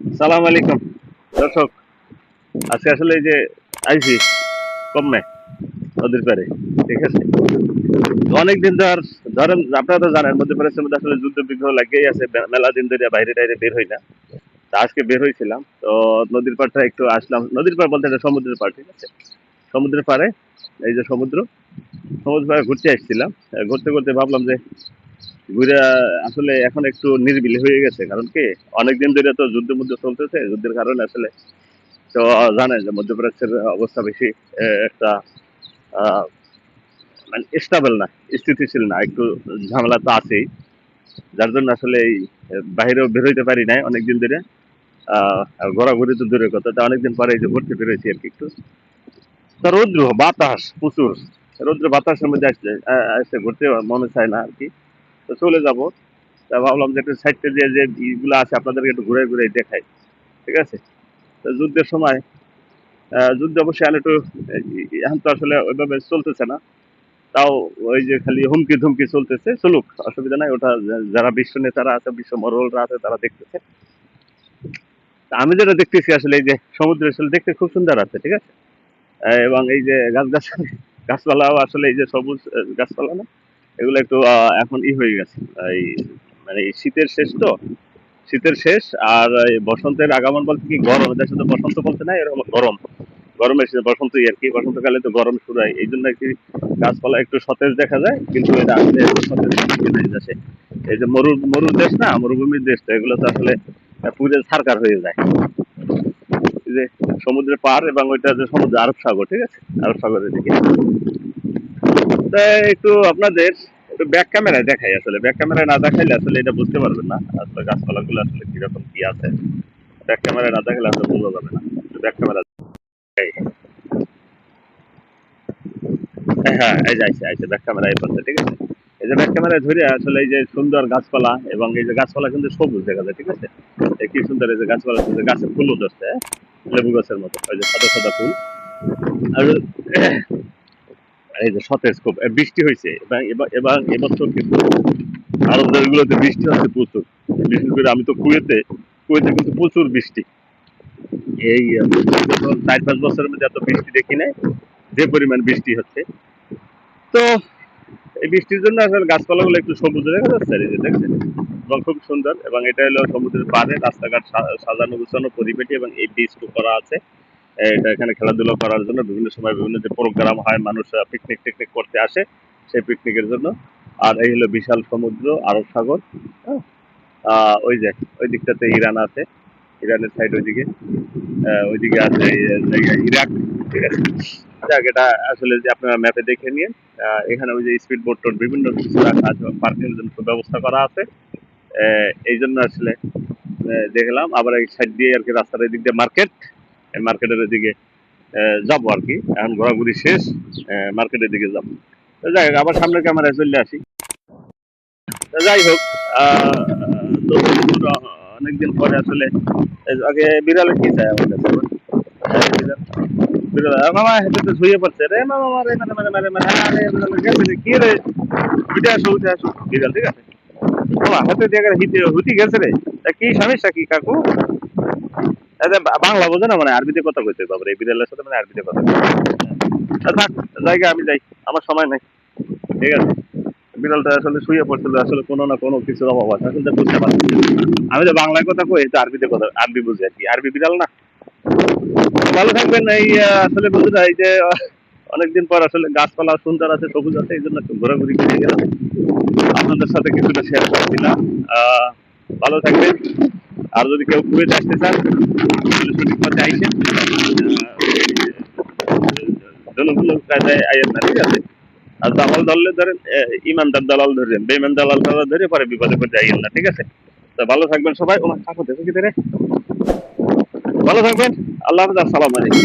সালাম আলাইকুম দর্শক। আজকে আসলে এই যে আইছি কমে নদীর পাড়ে, ঠিক আছে। অনেকদিন ধরেন আপনারা তো জানেন মধ্যপ্রাচ্যের মধ্যে আসলে যুদ্ধ বিগ্রহ লাগেই আছে, মেলা দিন ধরে বাইরে টাইরে বের হই না। তা আজকে বের হয়েছিলাম তো নদীর পাড়টা একটু আসলাম, নদীর পাড় বলতে এটা সমুদ্রের পাড়, ঠিক আছে। সমুদ্রের পাড়ে এই যে সমুদ্র, সমুদ্র পাড়ে ঘুরতে আসছিলাম। ঘুরতে ঘুরতে ভাবলাম যে ঘুরে আসলে এখন একটু নিরিবিলি হয়ে গেছে, কারণ কি অনেকদিন ধরে তো যুদ্ধ মুদ্ধ চলতেছে, যুদ্ধের কারণে আসলে তো জানেন যে মধ্যপ্রাচ্যের অবস্থা বেশি একটা আহ, মানে স্টেবল না, স্থিতিশীল না, একটু ঝামেলা তো আছেই। যার জন্য আসলে এই বাইরেও বেরোইতে পারি নাই অনেকদিন ধরে। আর ঘোরাঘুরি তো দূরের কথা, তা অনেকদিন পরে এই যে ঘুরতে বেরোয়েছি আর কি একটু। তা রৌদ্র বাতাস প্রচুর, রৌদ্র বাতাসের মধ্যে আসছে, আসতে ঘুরতে মনে চায় না আর কি। তো চলে যাব। তা ভাবলাম যে একটু সাইডে দিয়ে যে ইগুলো আছে আপনাদেরকে একটু ঘুরে ঘুরে দেখাই, ঠিক আছে। তো যুদ্ধের সময় যুদ্ধ অবশ্যই আর একটু এখন তো আসলে ওইভাবে চলতেছে না। তাও ওই যে খালি হুমকি ধুমকি চলতেছে, চলুক, অসুবিধা নাই। ওটা যারা বিশ্ব নেতারা আছে, বিশ্ব মরলরা আছে, তারা দেখতেছে। তা আমি যেটা দেখতেছি আসলে এই যে সমুদ্র আসলে দেখতে খুব সুন্দর আছে, ঠিক আছে। এবং এই যে গাছগাছালি, গাছপালাও আসলে এই যে সবুজ গাছপালা না, এগুলো একটু এখন হয়ে গেছে। এই মানে এই শীতের শেষ তো, শীতের শেষ। আর এই বসন্তের আগমন বলতে কি গরম, এদের সাথে বসন্ত বলতে নাই, এরকম গরম। গরমের শেষে বসন্তই আর কি, বসন্তকালে তো গরম শুরু হয়, এই জন্য আর কি গাছপালা একটু সতেজ দেখা যায়, কিন্তু এটা আসলে এত সতেজ থাকে না এই দেশে। এই যে মরুর দেশ না, মরুভূমির দেশ তো, এগুলো তো আসলে পুরো ছারকার হয়ে যায়। এই যে সমুদ্রের পার এবং ওইটা যে সমুদ্র আরব সাগর, ঠিক আছে, আরব সাগরের দিকে। তাই একটু আপনাদের একটু ব্যাক ক্যামেরায় দেখাই, আসলে ব্যাক ক্যামেরায় না দেখাইলে আসলে এটা বুঝতে পারবেন না আসলে গাছপালাগুলো আসলে কিরকম কি আছে। ব্যাক ক্যামেরায় না দেখালে আসলে বোঝা যাবে না। ব্যাক ক্যামেরা, হ্যাঁ এই যে আইসে আইসে ব্যাক ক্যামেরা এই পাশে, ঠিক আছে। এই যে ব্যাক ক্যামেরায় ধরে আসলে এই যে সুন্দর গাছপালা, এবং এই যে গাছপালা কিন্তু সবুজ দেখা যায়, ঠিক আছে। এই কি সুন্দর এই যে গাছপালা, গাছের ফুলও ধরছে, হ্যাঁ? লেবু গাছের মতো ওই যে সাদা সাদা ফুল। আর এই যে সতেজ খুব বৃষ্টি হয়েছে, এবং এবার এবছর কিন্তু আরব দেশগুলোতে বৃষ্টি হচ্ছে প্রচুর। বিশেষ করে আমি তো কুয়েতে, কুয়েতে কিন্তু প্রচুর বৃষ্টি। এই গত 4-5 বছরের মধ্যে এত বৃষ্টি দেখি নাই, যে পরিমাণ বৃষ্টি হচ্ছে। তো এই বৃষ্টির জন্য আসলে গাছপালাগুলো একটু সবুজ দেখা যাচ্ছে আর এই যে দেখছেন, এবং খুব সুন্দর। এবং এটা হলো সমুদ্রের পাড়ে, রাস্তাঘাট সাজানো গুছানো পরিপাটি, এবং এই বীজটু করা আছে। এটা এখানে খেলাধুলা করার জন্য বিভিন্ন সময় বিভিন্ন যে প্রোগ্রাম হয়, মানুষ পিকনিক টিকনিক করতে আসে, সেই পিকনিকের জন্য। আর এই হলো বিশাল সমুদ্র, আরব সাগর। হ্যাঁ? ওই যে ওই দিকটাতে ইরান আছে, ইরানের সাইড ওইদিকে, ওইদিকে আছে ইরাক, ঠিক আছে। যাক, এটা আসলে যে আপনারা ম্যাপে দেখে নিন। এখানে ওই যে স্পিড বোট টোট বিভিন্ন কিছু রাখা আছে, পার্কিং এর জন্য ব্যবস্থা করা আছে। এই জন্য আসলে দেখলাম। আবার এই সাইড দিয়ে আর কি রাস্তার দিক দিয়ে মার্কেট, মার্কেটের দিকে যাবো আর কি। এখন ঘোরাঘুরি শেষ, মার্কেটের দিকে যাবো। তো যাই হোক, আবার সামনের ক্যামেরায় চলে আসি। তো যাই হোক, আহ, তো বন্ধুরা, অনেকদিন পরে আসলে আগে বিড়ালে কি চাই আমার কাছে বল? বিড়াল, বিড়াল, মামা হেঁটে তো শুয়ে পড়ছে রে, মামা মারে মানে মানে মানে মানে আরে গেছে রে, কি রে, উঠে আসো বিড়াল, ঠিক আছে। মামা হাতে দিয়ে হিতে হুতি গেছে রে। তা কি সমস্যা কি কাকু? আচ্ছা, বাংলা বোঝে না মানে আরবিতে কথা কইতে, বাবা এই বিড়ালের সাথে মানে আরবিতে কথা কইতে। থাক, জায়গা আমি যাই, আমার সময় নাই, ঠিক আছে। বিড়ালটা আসলে শুয়ে পড়ছিল, আসলে কোনো না কোনো কিছুর অভাব আছে, আসলে বুঝতে পারছি না। আমি তো বাংলায় কথা কই, তো আরবিতে কথা, আরবি বুঝি আর কি, আরবি বিড়াল না। ভালো থাকবেন। এই আসলে বন্ধুরা, এই যে অনেকদিন পর আসলে গাছপালা সুন্দর আছে, সবুজ আছে, এই জন্য একটু ঘোরাঘুরি করে গেলাম, আপনাদের সাথে কিছুটা শেয়ার করে দিলাম। আহ, ভালো থাকবেন। আর যদি কেউ কুয়েতে আসতে চান, তাহলে সঠিক পথে আইসেন। জনমূলক কায়দায় আইয়েন না, ঠিক আছে। আর দালাল ধরলে ধরেন, ইমানদার দালাল ধরেন, বেইমান দালাল ধরে পরে বিপদে পড়ে যাইয়েন না, ঠিক আছে। তো ভালো থাকবেন সবাই। ওমা কাকু দেখো কি রে, ভালো থাকবেন। আল্লাহ হাফেজ, আসসালামু আলাইকুম।